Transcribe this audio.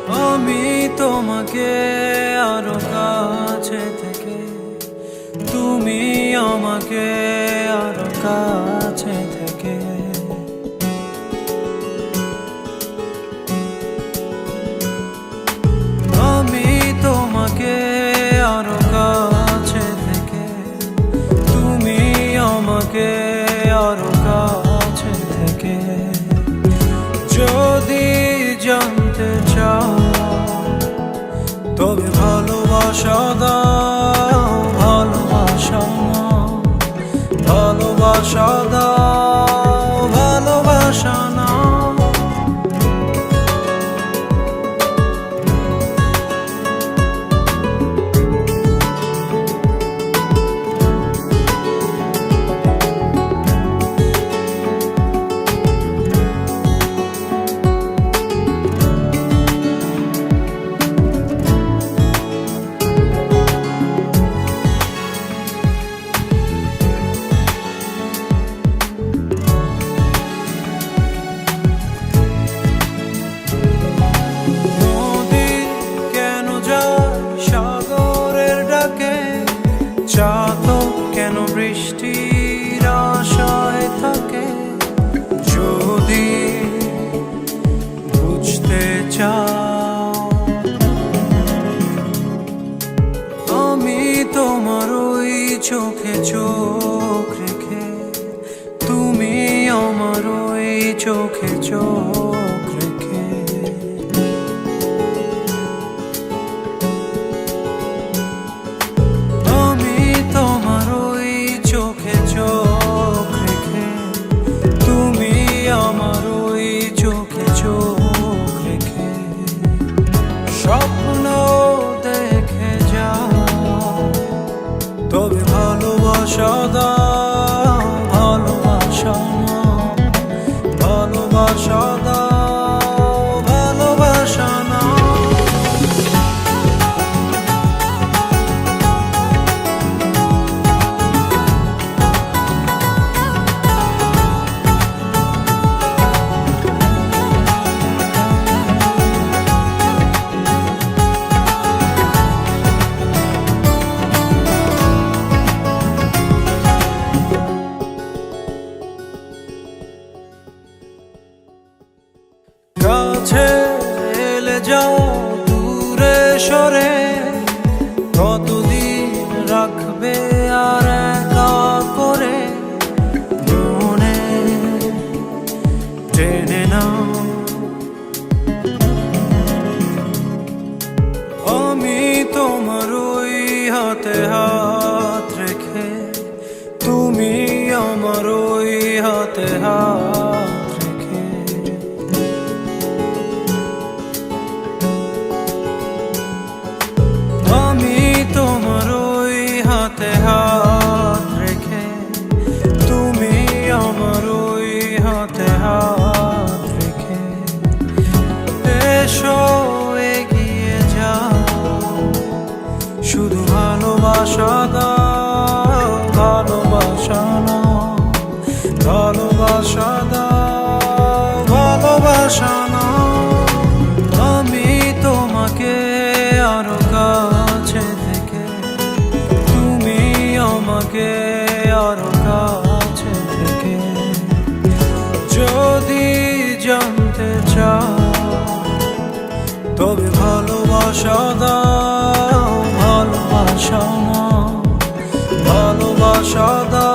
আমি তোমাকে আরো কাছে থেকে, তুমি আমাকে আরো কাছে থেকে। আমি তোমাকে আরো কাছে থেকে, তুমি আমাকে আরো কাছে থেকে। যদি জানতে চাও তবে ভালোবাসা দাও, ভালোবাসা নাও, ভালোবাসা দাও, ভালোবাসা নাও। চাতক কেন বৃষ্টির আশায় থাকে? যদি বুঝতে চাও, আমি তোমার ওই চোখে চোখ রেখে, তুমি আমার ওই চোখে চোখ রেখে। স্বপ্ন দেখে যাও, তবে ভালোবাসা দাও, ভালোবাসা নাও, ভালোবাসা দাও, ভালোবাসা নাও। কাছে এলে যাও, দূরে সরে কতদিন রাখবে আর একা করে? মনে টেনে নাও, আমি তোমার ওই হাতে হাত রেখে, তুমি আমার ওই হাতে হাত রেখে। আমি তোমার ওই হাতে হাত রেখে, তুমি আমার ওই হাতে হাত রেখে। এসো এগিয়ে যাও, শুধু ভালোবাসা দাও, ভালোবাসা নাও, ভালোবাসা দাও, ভালোবাসা নাও। আমি তোমাকে আরো কাছে থেকে, তুমি আমাকে আরো কাছে থেকে। যদি জানতে চাও তবে ভালোবাসা দাও, ভালোবাসা নাও, ভালোবাসা দাও।